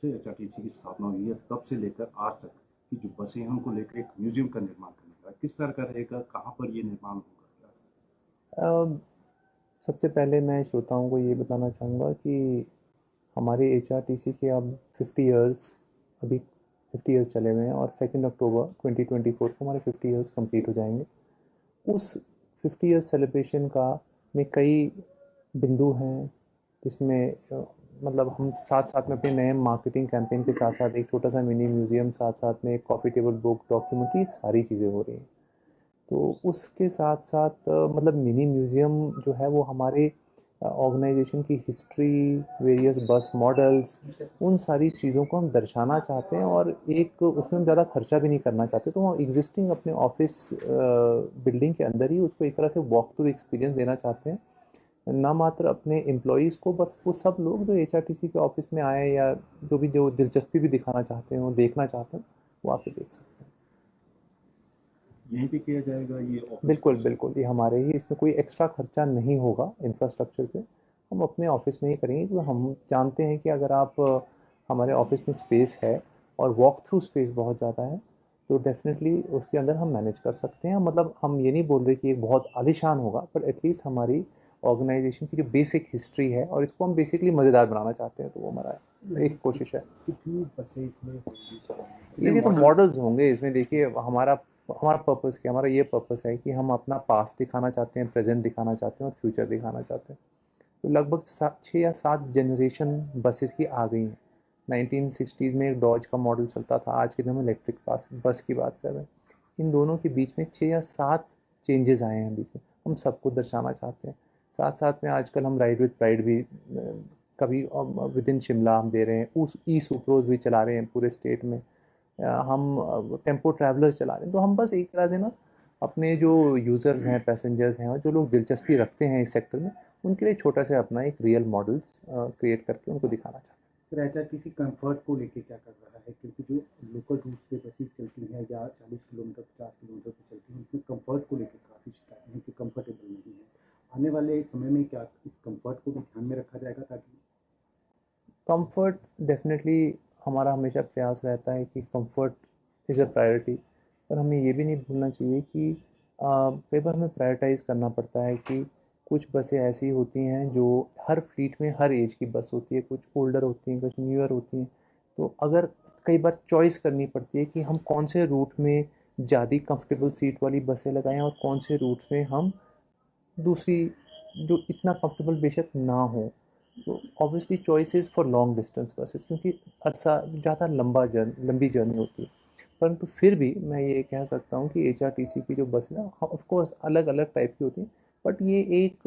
से एचआरटीसी की स्थापना हुई है तब से लेकर आज तक की जो बसें हैं उनको लेकर एक म्यूजियम का निर्माण करने का किस तरह का रहेगा, कहाँ पर ये निर्माण होगा? अ, सबसे पहले मैं श्रोताओं को ये बताना चाहूँगा कि हमारे एचआरटीसी के अब 50 इयर्स अभी 50 इयर्स चले हुए हैं और 2 अक्टूबर 2024 को हमारे 50 इयर्स कंप्लीट हो जाएंगे। उस 50 इयर्स सेलिब्रेशन का में कई बिंदु हैं जिसमें मतलब हम साथ साथ में अपने नए मार्केटिंग कैंपेन के साथ साथ एक छोटा सा मिनी म्यूज़ियम, साथ साथ में एक कॉफ़ी टेबल बुक डॉक्यूमेंट्री, सारी चीज़ें हो रही हैं। तो उसके साथ साथ मतलब मिनी म्यूज़ियम जो है वो हमारे ऑर्गेनाइजेशन की हिस्ट्री, वेरियस बस मॉडल्स, उन सारी चीज़ों को हम दर्शाना चाहते हैं और एक उसमें हम ज़्यादा खर्चा भी नहीं करना चाहते। तो हम एग्जिस्टिंग अपने ऑफिस बिल्डिंग के अंदर ही उसको एक तरह से वॉक थ्रू एक्सपीरियंस देना चाहते हैं, ना मात्र अपने एम्प्लॉयज़ को, बस वो सब लोग जो एचआरटीसी के ऑफिस में आए या जो दिलचस्पी भी दिखाना चाहते हैं, वो देखना चाहते हैं, वो आके देख सकते हैं। यहीं पे किया जाएगा ये ऑफिस बिल्कुल, स्पेस? बिल्कुल, ये हमारे ही, इसमें कोई एक्स्ट्रा खर्चा नहीं होगा इंफ्रास्ट्रक्चर पे। हम अपने ऑफिस में ही करेंगे क्योंकि हम जानते हैं कि अगर आप हमारे ऑफिस में स्पेस है और वॉक थ्रू स्पेस बहुत ज़्यादा है, तो डेफ़िनेटली उसके अंदर हम मैनेज कर सकते हैं। मतलब हम ये नहीं बोल रहे कि ये बहुत आलीशान होगा, पर एटलीस्ट हमारी ऑर्गेनाइजेशन की जो बेसिक हिस्ट्री है और इसको हम बेसिकली मज़ेदार बनाना चाहते हैं, तो वो हमारा एक कोशिश है। कितनी बसें इसमें होंगी, कितने ये तो मॉडल्स? मॉडल्स होंगे इसमें। देखिए, हमारा हमारा पर्पस क्या, हमारा ये पर्पस है कि हम अपना पास्ट दिखाना चाहते हैं, प्रेजेंट दिखाना चाहते हैं और फ्यूचर दिखाना चाहते हैं। तो लगभग 6 या 7 जनरेशन बसेस की आ गई हैं। 1960s में एक डॉज का मॉडल चलता था, आज के दिन हम इलेक्ट्रिक बस बस की बात कर रहे हैं। इन दोनों के बीच में 6 या 7 चेंजेस आए हैं बीच में, हम सबको दर्शाना चाहते हैं। साथ साथ में आजकल हम राइड विद प्राइड भी कभी विद इन शिमला हम दे रहे हैं, उस ई सुप्रोज भी चला रहे हैं पूरे स्टेट में। हम टेम्पो ट्रैवलर्स चला रहे हैं। तो हम बस एक तरह से ना अपने जो यूज़र्स हैं, पैसेंजर्स हैं और जो लोग दिलचस्पी रखते हैं इस सेक्टर में, उनके लिए छोटा सा अपना एक रियल मॉडल्स क्रिएट करके उनको दिखाना चाहते फिर एचआरटीसी कंफर्ट को लेके क्या कर रहा है, क्योंकि जो लोकल रूट पे बसेस चलती हैं या 40 किलोमीटर 50 किलोमीटर पे चलती हैं उसमें कंफर्ट को लेकर काफ़ी शिकायत है कि कंफर्टेबल नहीं है। आने वाले समय में क्या इस कंफर्ट को भी ध्यान में रखा जाएगा ताकि? हैं। कंफर्ट डेफिनेटली हमारा हमेशा प्रयास रहता है कि कंफर्ट इज़ अ प्रायोरिटी, पर हमें ये भी नहीं भूलना चाहिए कि कई बार हमें प्रायोरिटाइज़ करना पड़ता है कि कुछ बसें ऐसी होती हैं जो हर फ्लीट में हर एज की बस होती है, कुछ ओल्डर होती हैं, कुछ न्यूअर होती हैं। तो अगर कई बार चॉइस करनी पड़ती है कि हम कौन से रूट में ज़्यादा कंफर्टेबल सीट वाली बसें लगाएं और कौन से रूट्स में हम दूसरी जो इतना कंफर्टेबल बेशक ना हो। तो obviously choices for long distance buses, क्योंकि अरसा ज़्यादा लंबी जर्नी होती है। परंतु फिर भी मैं ये कह सकता हूँ कि एचआरटीसी की जो बस है ना, ऑफ कोर्स अलग अलग टाइप की होती हैं, बट ये एक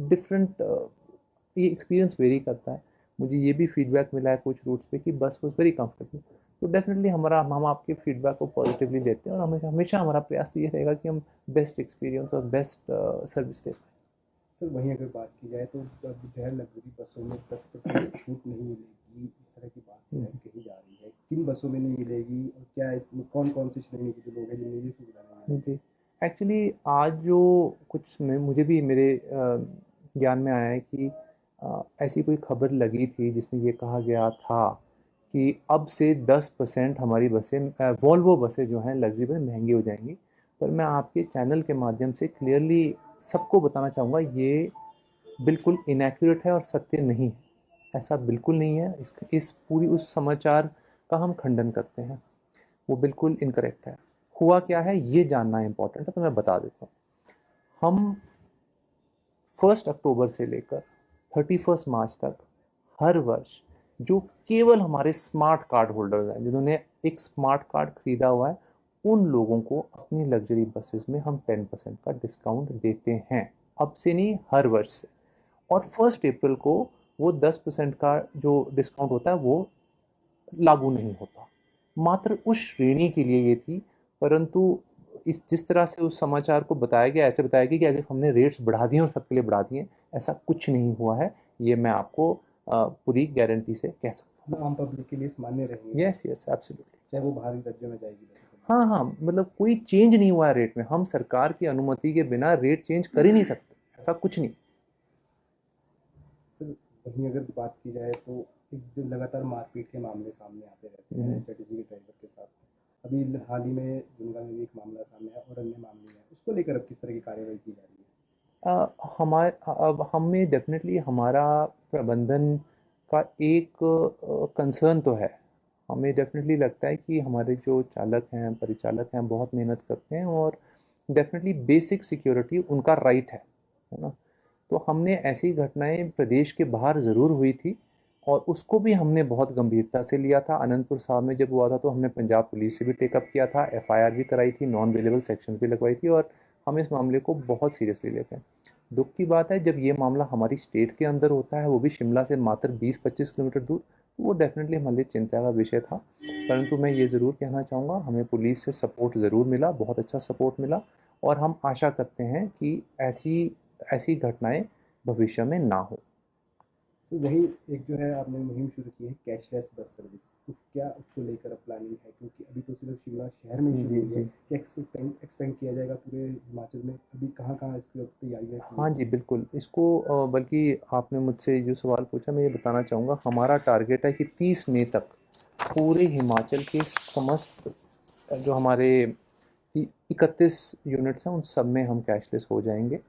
डिफरेंट ये एक्सपीरियंस वेरी करता है। मुझे ये भी फीडबैक मिला है कुछ रूट्स पे कि बस वॉज वेरी कंफर्टेबल। तो डेफिनेटली हमारा हम आपके फीडबैक को पॉजिटिवली लेते हैं और हमेशा हमेशा हमारा प्रयास तो ये रहेगा कि हम बेस्ट एक्सपीरियंस और बेस्ट सर्विस दे पाएँ। सर वहीं अगर बात की जाए तो अब जो है लग्जरी बसों में 10% छूट नहीं मिलेगी, इस तरह की बात जो है कही जा रही है। किन बसों में नहीं मिलेगी और क्या इसमें कौन कौन से श्रेणी के जो लोग हैं जिन्हें ये सुविधा नहीं मिलेगी? जी, एक्चुअली आज जो कुछ में मुझे भी मेरे ज्ञान में आया है कि ऐसी कोई खबर लगी थी जिसमें ये कहा गया था कि अब से 10% हमारी बसें वॉल्वो बसें जो हैं लग्जरी बस महंगी हो जाएंगी। पर मैं आपके चैनल के माध्यम से क्लियरली सबको बताना चाहूँगा, ये बिल्कुल इनएक्यूरेट है और सत्य नहीं है। ऐसा बिल्कुल नहीं है। इस पूरी उस समाचार का हम खंडन करते हैं। वो बिल्कुल इनकरेक्ट है। हुआ क्या है ये जानना इम्पोर्टेंट है, तो मैं बता देता हूँ। हम 1 अक्टूबर से लेकर 31 मार्च तक हर वर्ष जो केवल हमारे स्मार्ट कार्ड होल्डर्स हैं, जिन्होंने एक स्मार्ट कार्ड खरीदा हुआ है, उन लोगों को अपनी लग्जरी बसेस में हम 10% का डिस्काउंट देते हैं। अब से नहीं, हर वर्ष से। और 1 अप्रैल को वो 10% का जो डिस्काउंट होता है वो लागू नहीं होता। मात्र उस श्रेणी के लिए ये थी। परंतु इस जिस तरह से उस समाचार को बताया गया, ऐसे बताया गया कि एज़ इफ हमने रेट्स बढ़ा दिए और सबके लिए बढ़ा दिए। ऐसा कुछ नहीं हुआ है। ये मैं आपको पूरी गारंटी से कह सकता मतलब आम पब्लिक के लिए सामान्य हूँ। रहेंगे, यस, यस, एब्सोल्युटली। चाहे वो बाहरी राज्यों में जाएगी बसें तो। हाँ, हाँ, मतलब कोई चेंज नहीं हुआ है रेट में। हम सरकार की अनुमति के बिना रेट चेंज कर ही नहीं सकते। ऐसा कुछ नहीं। सर वहीं अगर बात की जाए तो एक जो लगातार मारपीट के मामले सामने आते रहते हैं एचआरटीसी के ड्राइवर के साथ, अभी हाल ही में दुमका में भी एक मामला सामने आया और अन्य मामले हैं, उसको लेकर अब किस तरह की कार्रवाई की जा रही है? हमारे अब हमें डेफिनेटली हमारा प्रबंधन का एक कंसर्न तो है। हमें डेफिनेटली लगता है कि हमारे जो चालक हैं, परिचालक हैं, बहुत मेहनत करते हैं और डेफिनेटली बेसिक सिक्योरिटी उनका राइट है ना। तो हमने ऐसी घटनाएं प्रदेश के बाहर ज़रूर हुई थी और उसको भी हमने बहुत गंभीरता से लिया था। अनंतपुर साहब में जब हुआ था तो हमने पंजाब पुलिस से भी टेकअप किया था, एफआईआर भी कराई थी, नॉन अवेलेबल सेक्शन भी लगवाई थी और हम इस मामले को बहुत सीरियसली लेते हैं। दुख की बात है जब ये मामला हमारी स्टेट के अंदर होता है, वो भी शिमला से मात्र 20-25 किलोमीटर दूर, तो वो डेफिनेटली हमारे लिए चिंता का विषय था। परंतु मैं ये ज़रूर कहना चाहूँगा, हमें पुलिस से सपोर्ट ज़रूर मिला, बहुत अच्छा सपोर्ट मिला और हम आशा करते हैं कि ऐसी घटनाएं भविष्य में ना हो। तो वही एक जो है आपने मुहिम शुरू की है कैशलेस बस सर्विस, तो क्या उसको लेकर अब प्लानिंग है, क्योंकि अभी तो सिर्फ शिमला शहर में ही शुरू हुई है, क्या एक्सपेंड किया जाएगा पूरे हिमाचल में? अभी कहाँ कहाँ इसकी तैयारियाँ की हाँ जी, बिल्कुल। इसको बल्कि आपने मुझसे जो सवाल पूछा मैं ये बताना चाहूँगा, हमारा टारगेट है कि 30 मई तक पूरे हिमाचल के समस्त जो हमारे 31 यूनिट्स हैं उन सब में हम कैशलेस हो जाएंगे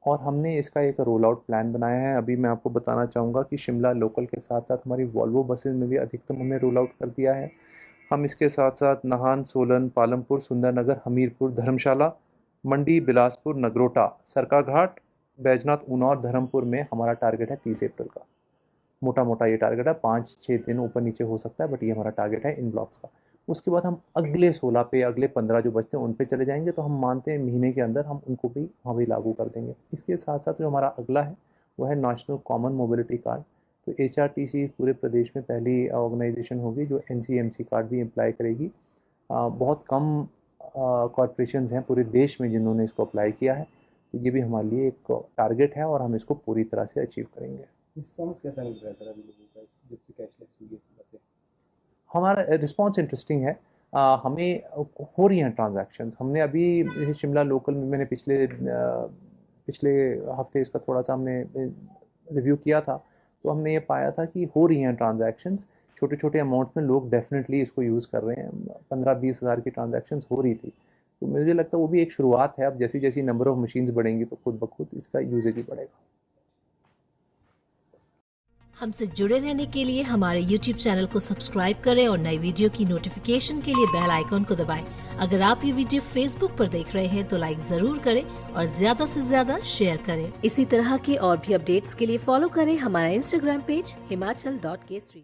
और हमने इसका एक रोल आउट प्लान बनाया है। अभी मैं आपको बताना चाहूँगा कि शिमला लोकल के साथ साथ हमारी वॉल्वो बसेस में भी अधिकतम हमने रोल आउट कर दिया है। हम इसके साथ साथ नाहन, सोलन, पालमपुर, सुंदरनगर, हमीरपुर, धर्मशाला, मंडी, बिलासपुर, नगरोटा, सरकाघाट, बैजनाथ, ऊना और धर्मपुर में हमारा टारगेट है 30 अप्रैल का। मोटा मोटा ये टारगेट है, 5-6 दिन ऊपर नीचे हो सकता है बट ये हमारा टारगेट है इन ब्लॉक्स का। उसके बाद हम अगले 16 पे, अगले 15 जो बचते हैं उन पे चले जाएंगे, तो हम मानते हैं महीने के अंदर हम उनको भी वहाँ भी लागू कर देंगे। इसके साथ साथ जो हमारा अगला है वो है नेशनल कॉमन मोबिलिटी कार्ड। तो एचआरटीसी पूरे प्रदेश में पहली ऑर्गेनाइजेशन होगी जो एनसीएमसी कार्ड भी अप्लाई करेगी। बहुत कम कॉरपोरेशंस हैं पूरे देश में जिन्होंने इसको अप्लाई किया है, तो ये भी हमारे लिए एक टारगेट है और हम इसको पूरी तरह से अचीव करेंगे। रिस्पॉन्स कैसा मिल रहा है सर अभी लोगों का जब से कैशलेस हुई है बसें? हमारा रिस्पॉन्स इंटरेस्टिंग है। हमें हो रही हैं ट्रांजैक्शंस। हमने अभी जैसे शिमला लोकल में मैंने पिछले हफ्ते इसका थोड़ा सा हमने रिव्यू किया था, तो हमने ये पाया था कि हो रही हैं ट्रांजैक्शंस छोटे छोटे अमाउंट्स में। लोग डेफिनेटली इसको यूज़ कर रहे हैं। 15-20 हज़ार की ट्रांजैक्शंस हो रही थी, तो मुझे लगता है वो भी एक शुरुआत है। अब जैसी जैसी नंबर ऑफ़ मशीन्स बढ़ेंगी तो खुद ब खुद इसका यूजेज भी बढ़ेगा। हमसे जुड़े रहने के लिए हमारे YouTube चैनल को सब्सक्राइब करें और नई वीडियो की नोटिफिकेशन के लिए बेल आइकॉन को दबाएं। अगर आप ये वीडियो Facebook पर देख रहे हैं तो लाइक जरूर करें और ज्यादा से ज्यादा शेयर करें। इसी तरह के और भी अपडेट्स के लिए फॉलो करें हमारा Instagram पेज himachal.k3।